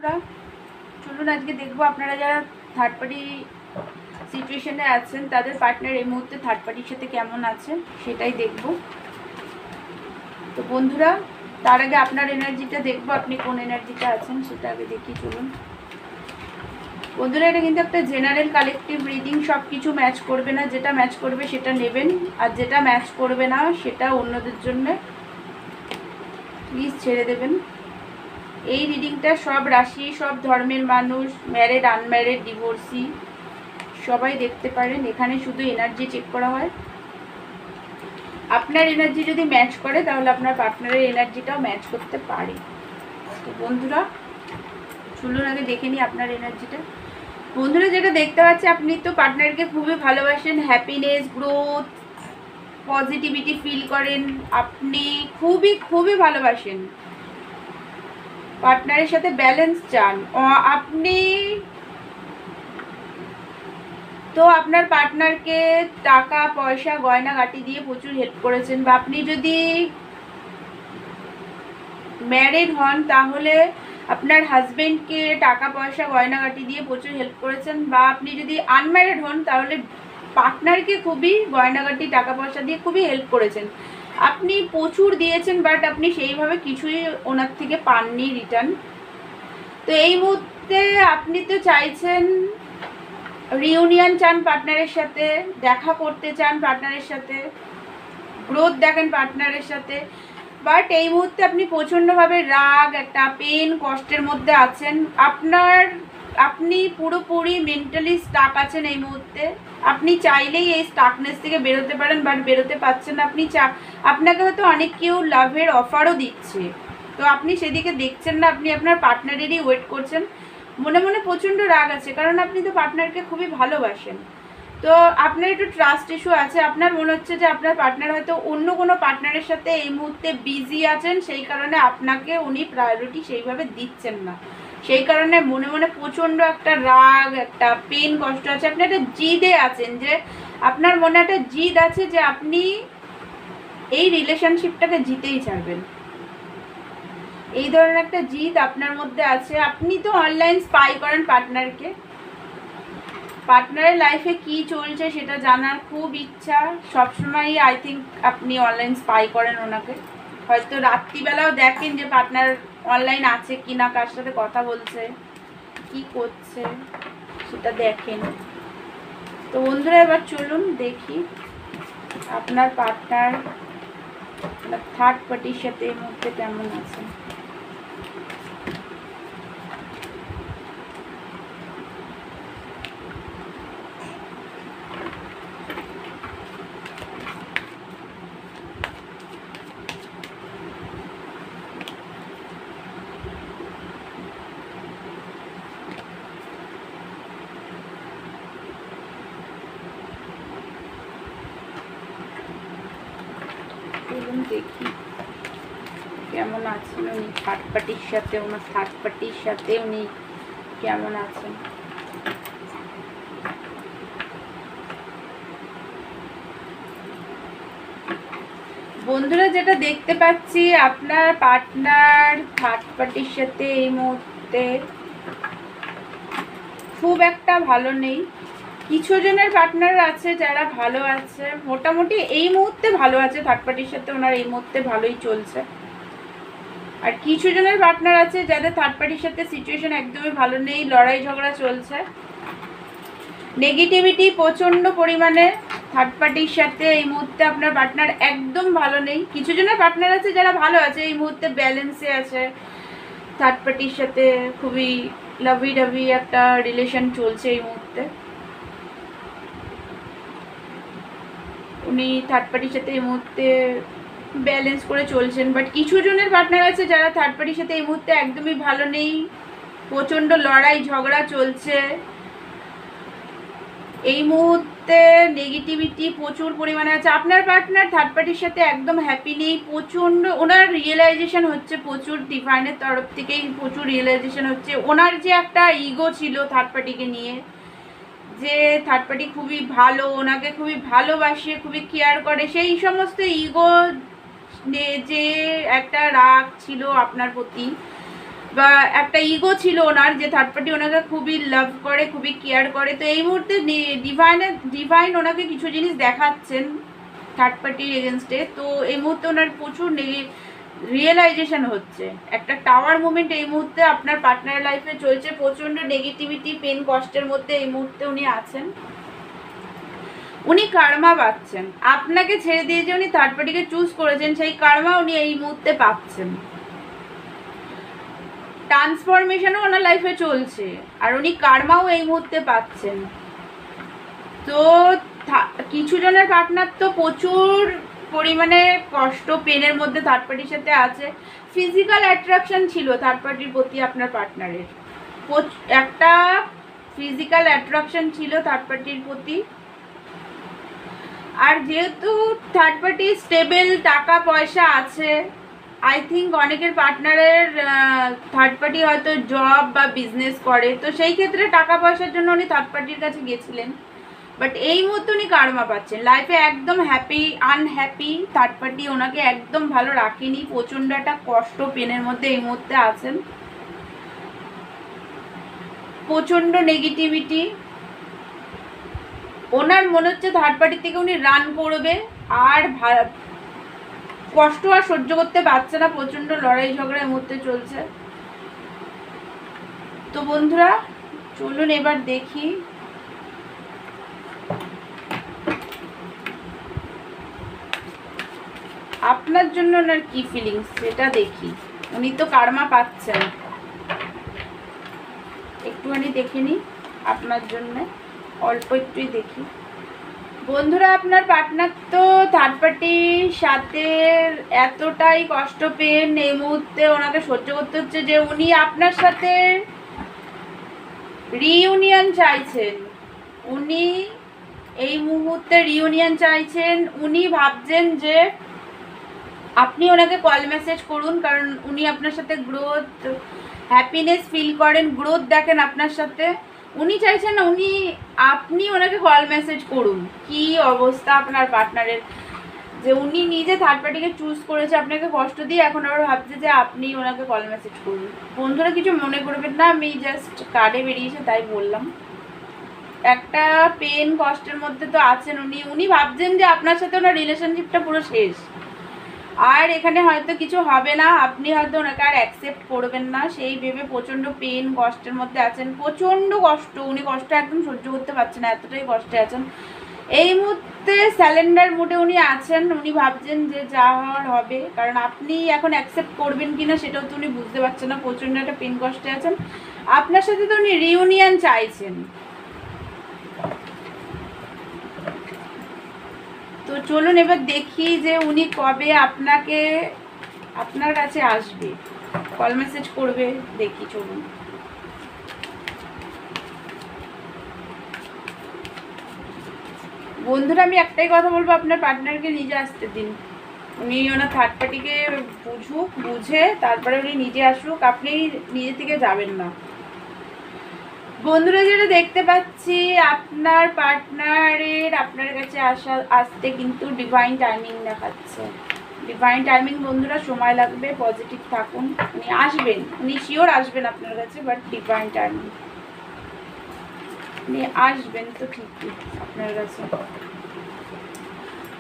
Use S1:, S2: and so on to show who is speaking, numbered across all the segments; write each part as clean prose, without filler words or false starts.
S1: বন্ধুরা চলুন আজকে দেখবো আপনারা যারা থার্ড পার্টি সিচুয়েশনে আছেন তাদের পার্টনার এই মুহূর্তে থার্ড পার্টির সাথে কেমন আছে সেটাই দেখব। তো বন্ধুরা তার আগে আপনার এনার্জিটা দেখবো, আপনি কোন এনার্জিটা আছেন সেটা আগে দেখি। চলুন বন্ধুরা, এটা কিন্তু একটা জেনারেল কালেকটিভ রিডিং, সব কিছু ম্যাচ করবে না, যেটা ম্যাচ করবে সেটা নেবেন, আর যেটা ম্যাচ করবে না সেটা অন্যদের জন্য প্লিজ ছেড়ে দেবেন। এই রিডিংটা সব রাশি, সব ধর্মের মানুষ, ম্যারেড, আনম্যারেড, ডিভোর্সি সবাই দেখতে পারেন। এখানে শুধু এনার্জি চেক করা হয়। আপনার এনার্জি যদি ম্যাচ করে তাহলে আপনার পার্টনারের এনার্জিটাও ম্যাচ করতে পারে। তো বন্ধুরা চলুন আগে দেখে নিই আপনার এনার্জিটা। বন্ধুরা যেটা দেখতে পাচ্ছি, আপনি তো পার্টনারকে খুবই ভালোবাসেন, হ্যাপিনেস, গ্রোথ, পজিটিভিটি ফিল করেন, আপনি খুবই খুবই ভালোবাসেন, পার্টনারের সাথে ব্যালেন্স চান আপনি। তো আপনার পার্টনারকে টাকা পয়সা গয়নাগাটি দিয়ে প্রচুর হেল্প করেছেন, বা আপনি যদি ম্যারিড হন তাহলে আপনার হাজবেন্ডকে টাকা পয়সা গয়নাগাটি দিয়ে প্রচুর হেল্প করেছেন, বা আপনি যদি আনম্যারিড হন তাহলে পার্টনারকে খুবই গয়নাগাটি টাকা পয়সা দিয়ে খুবই হেল্প করেছেন। আপনি প্রচুর দিয়েছেন বাট আপনি সেইভাবে কিছুই ওনার থেকে পাননি রিটার্ন। তো এই মুহূর্তে আপনি তো চাইছেন রিউনিয়ন চান, পার্টনারের সাথে দেখা করতে চান, পার্টনারের সাথে গ্রোথ দেখেন পার্টনারের সাথে, বাট এই মুহূর্তে আপনি প্রচণ্ডভাবে রাগ, একটা পেন, কষ্টের মধ্যে আছেন। আপনি পুরোপুরি মেন্টালি স্টাক আছেন এই মুহূর্তে। আপনি চাইলেই এই স্টাকনেস থেকে বেরোতে পারেন বাট বেরোতে পারছেন না। আপনাকে হয়তো অনেক কেউ লাভের অফারও দিচ্ছে, তো আপনি সেদিকে দেখছেন না, আপনি আপনার পার্টনারেরই ওয়েট করছেন। মনে মনে প্রচণ্ড রাগ আছে, কারণ আপনি তো পার্টনারকে খুবই ভালোবাসেন। তো আপনার একটু ট্রাস্ট ইস্যু আছে, আপনার মনে হচ্ছে যে আপনার পার্টনার হয়তো অন্য কোনো পার্টনারের সাথে এই মুহূর্তে বিজি আছেন, সেই কারণে আপনাকে উনি প্রায়োরিটি সেইভাবে দিচ্ছেন না। সেই কারণে মনে মনে প্রচণ্ড একটা রাগ, একটা পেন, কষ্ট আছে। আপনি একটা জিদে আছেন, যে আপনার মনে একটা জিদ আছে যে আপনি এই রিলেশনশিপটাকে জিতেই ছাড়বেন। এই ধরনের একটা জিদ আপনার মধ্যে আছে। আপনি তো অনলাইন স্পাই করেন পার্টনারকে, পার্টনারের লাইফে কি চলছে সেটা জানার খুব ইচ্ছা সবসময়ই। আই থিঙ্ক আপনি অনলাইন স্পাই করেন ওনাকে, হয়তো রাত্রিবেলাও দেখেন যে পার্টনার অনলাইন আছে কি না, কার সাথে কথা বলছে, কি করছে সেটা দেখেন। তো বন্ধুরা এবার চলুন দেখি আপনার পার্টনার থার্ড পার্টির সাথে এই মুহূর্তে কেমন আছে। দেখি কেমন আছেন উনি থার্ড পার্টির সাথে, ওনার থার্ড পার্টির সাথে উনি কেমন আছেন। বন্ধুরা যেটা দেখতে পাচ্ছি, আপনার পার্টনার থার্ড পার্টির সাথে এই মুহূর্তে খুব একটা ভালো নেই। কিছু জনের পার্টনার আছে যারা ভালো আছে, মোটামুটি এই মুহূর্তে ভালো আছে, থার্ড পার্টির সাথে ওনার এই মুহূর্তে ভালোই চলছে। আর কিছু জনের পার্টনার আছে যাদের থার্ড পার্টির সাথে সিচুয়েশন একদমই ভালো নেই, লড়াই ঝগড়া চলছে, নেগেটিভিটি প্রচণ্ড পরিমাণে। থার্ড পার্টির সাথে এই মুহূর্তে আপনার পার্টনার একদম ভালো নেই। কিছু জনের পার্টনার আছে যারা ভালো আছে, এই মুহূর্তে ব্যালেন্সে আছে, থার্ড পার্টির সাথে খুবই লাভি ডাভি একটা রিলেশন চলছে এই মুহূর্তে। উনি থার্ড পার্টির সাথে এই মুহূর্তে ব্যালেন্স করে চলছেন। বাট কিছু জনের পার্টনার আছে যারা থার্ড পার্টির সাথে এই মুহূর্তে একদমই ভালো নেই, প্রচণ্ড লড়াই ঝগড়া চলছে এই মুহূর্তে, নেগেটিভিটি প্রচুর পরিমাণে আছে। আপনার পার্টনার থার্ড পার্টির সাথে একদম হ্যাপি নেই, প্রচণ্ড ওনার রিয়েলাইজেশন হচ্ছে, প্রচুর ডিভাইনের তরফ থেকেই প্রচুর রিয়েলাইজেশন হচ্ছে। ওনার যে একটা ইগো ছিল থার্ড পার্টিকে নিয়ে, যে থার্ড পার্টি খুবই ভালো, ওনাকে খুবই ভালোবাসে, খুবই কেয়ার করে, সেই সমস্ত ইগো যে একটা রাগ ছিল আপনার প্রতি, বা একটা ইগো ছিল ওনার, যে থার্ড পার্টি ওনাকে খুবই লাভ করে, খুবই কেয়ার করে। তো এই মুহূর্তে ডিভাইন ওনাকে কিছু জিনিস দেখাচ্ছেন থার্ড পার্টির এগেনস্টে। তো এই মুহূর্তে ওনার প্রচুর রিয়েলাইজেশন হচ্ছে, একটা টাওয়ার মুভমেন্ট এই মুহূর্তে আপনার পার্টনার লাইফে চলছে। প্রচণ্ড নেগেটিভিটি, পেন, কষ্টের মধ্যে এই মুহূর্তে উনি আছেন। উনি কার্মা পাচ্ছেন, আপনাকে ছেড়ে দিয়ে যে উনি থার্ড পার্টিকে চুজ করেছেন সেই কার্মা উনি এই মুহূর্তে পাচ্ছেন। ট্রান্সফরমেশনও ওনার লাইফে চলছে, আর উনি কার্মাও এই মুহূর্তে পাচ্ছেন। তো কিছু জনের পার্টনার তো প্রচুর পরিমাণে কষ্ট, পেনের মধ্যে থার্ড পার্টির সাথে আছে। ফিজিক্যাল অ্যাট্রাকশন ছিল থার্ড পার্টির প্রতি আপনার পার্টনারের, একটা ফিজিক্যাল অ্যাট্রাকশন ছিল থার্ড পার্টির প্রতি। আর যেহেতু থার্ড পার্টি স্টেবল, টাকা পয়সা আছে, আই থিঙ্ক অনেকের পার্টনারের থার্ড পার্টি হয়তো জব বা বিজনেস করে, তো সেই ক্ষেত্রে টাকা পয়সার জন্য উনি থার্ড পার্টির কাছে গেছিলেন। বাট এই মুহূর্তে উনি কার্মা পাচ্ছেন, লাইফে একদম হ্যাপি, আনহ্যাপি। থার্ড পার্টি ওনাকে একদম ভালো রাখেনি, প্রচণ্ড একটা কষ্ট, পেনের মধ্যে এই মুহূর্তে আছেন, প্রচণ্ড নেগেটিভিটি। ওনার মনে হচ্ছে থার্ড পার্টি থেকে উনি রান করবে, আর কষ্ট আর সহ্য করতে পারছে না, প্রচণ্ড লড়াই ঝগড়া এই মুহূর্তে চলছে। তো বন্ধুরা চলুন এবার দেখি আপনার জন্য ওনার কি ফিলিংস, সেটা দেখি। উনি তো কার্মা পাচ্ছেন, একটুখানি দেখে নিই আপনার জন্য, অল্প একটুই দেখি। বন্ধুরা আপনার পার্টনার তো থার্ড পার্টির সাথে এতটাই কষ্ট, পেন এই মুহূর্তে ওনাকে সহ্য করতে হচ্ছে যে উনি আপনার সাথে রিইউনিয়ন চাইছেন। উনি এই মুহূর্তে রিইউনিয়ন চাইছেন। উনি ভাবছেন যে আপনি ওনাকে কল মেসেজ করুন, কারণ উনি আপনার সাথে গ্রোথ, হ্যাপিনেস ফিল করেন, গ্রোথ দেখেন আপনার সাথে। উনি চাইছেন আপনি ওনাকে কল মেসেজ করুন। কি অবস্থা আপনার পার্টনারের, যে উনি নিজে থার্ড পার্টিকে চুজ করেছে আপনাকে কষ্ট দিয়ে, এখন আবার ভাবছে যে আপনি ওনাকে কল মেসেজ করুন। বন্ধুরা কিছু মনে করবেন না, আমি জাস্ট কার্ডে বেরিয়েছে তাই বললাম। একটা পেন, কষ্টের মধ্যে তো আছেন উনি ভাবছেন যে আপনার সাথে ওনার রিলেশনশিপটা পুরো শেষ, আর এখানে হয়তো কিছু হবে না, আপনি হয়তো ওনাকে আর অ্যাকসেপ্ট করবেন না, সেই ভেবে প্রচণ্ড পেন, কষ্টের মধ্যে আছেন, প্রচণ্ড কষ্ট। উনি কষ্ট একদম সহ্য করতে পারছেন না, এতটাই কষ্টে আছেন। এই মুহূর্তে স্যালেন্ডার মুডে উনি আছেন। উনি ভাবছেন যে যা হওয়ার হবে, কারণ আপনি এখন অ্যাকসেপ্ট করবেন কিনা সেটাও তো উনি বুঝতে পারছেন না, প্রচণ্ড একটা পেন, কষ্টে আছেন। আপনার সাথে তো উনি রিউনিয়ন চাইছেন। তো চলুন এবার দেখি যে উনি কবে আপনার কাছে আসবে, কল মেসেজ করবে, দেখি। চলুন বন্ধুরা আমি একটাই কথা বলবো, আপনার পার্টনারকে নিজে আসতে দিন। উনি ওনার থার্ড পার্টিকে বুঝে তারপরে উনি নিজে আসুক, আপনি নিজে থেকে যাবেন না। বন্ধুরা যেটা দেখতে পাচ্ছি, আপনার পার্টনারের আপনার কাছে আসতে কিন্তু ডিভাইন টাইমিং দেখাচ্ছে। ডিভাইন টাইমিং বন্ধুরা, সময় লাগবে, পজিটিভ থাকুন। উনি আসবেন, উনি শিওর আসবেন আপনার কাছে, বাট ডিভাইন টাইমিং, উনি আসবেন তো ঠিকই আপনার কাছে।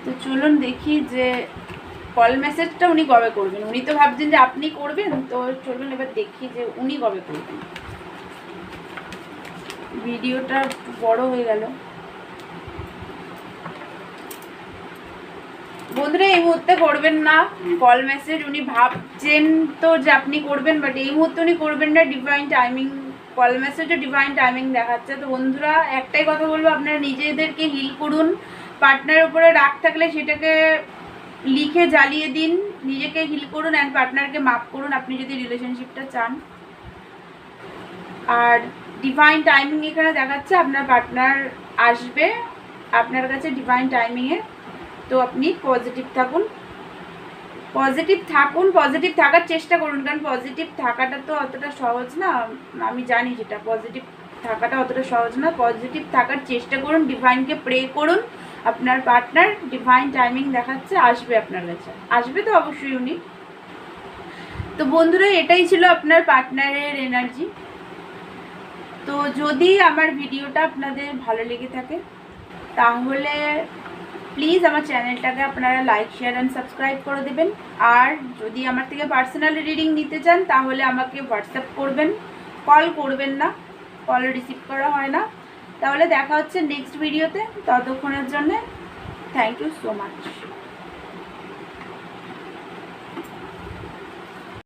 S1: তো চলুন দেখি যে কল মেসেজটা উনি কবে করবেন। উনি তো ভাবছেন যে আপনি করবেন, তো চলুন এবার দেখি যে উনি কবে করবেন। ভিডিওটা বড় হয়ে গেল। বন্ধুরা এই মুহূর্তে করবেন না কল মেসেজ, উনি ভাবছেন তো যে আপনি করবেন, বাট এই মুহূর্তে উনি করবেন না। ডিভাইন টাইমিং, কল মেসেজও ডিভাইন টাইমিং দেখাচ্ছে। তো বন্ধুরা একটাই কথা বলবো, আপনারা নিজেদেরকে হিল করুন। পার্টনারের উপরে রাগ থাকলে সেটাকে লিখে জ্বালিয়ে দিন, নিজেকে হিল করুন অ্যান্ড পার্টনারকে মাফ করুন আপনি যদি রিলেশনশিপটা চান। আর ডিভাইন টাইমিং এখানে দেখাচ্ছে আপনার পার্টনার আসবে আপনার কাছে ডিভাইন টাইমিংয়ে। তো আপনি পজিটিভ থাকুন, পজিটিভ থাকার চেষ্টা করুন, কারণ পজিটিভ থাকাটা তো অতটা সহজ না। আমি জানি যেটা পজিটিভ থাকাটা অতটা সহজ না। পজিটিভ থাকার চেষ্টা করুন, ডিভাইনকে প্রে করুন। আপনার পার্টনার ডিভাইন টাইমিং দেখাচ্ছে আসবে আপনার কাছে, আসবে তো অবশ্যই উনি। তো বন্ধুরা, এটাই ছিল আপনার পার্টনারের এনার্জি। তো যদি আমার ভিডিওটা আপনাদের ভালো লেগে থাকে তাহলে প্লিজ আমার চ্যানেলটাকে আপনারা লাইক, শেয়ার অ্যান্ড সাবস্ক্রাইব করে দেবেন। আর যদি আমার থেকে পার্সোনাল রিডিং নিতে চান তাহলে আমাকে হোয়াটসঅ্যাপ করবেন, কল করবেন না, কল রিসিভ করা হয় না। তাহলে দেখা হচ্ছে নেক্সট ভিডিওতে। ততক্ষণের জন্যে থ্যাংক ইউ সো মাচ।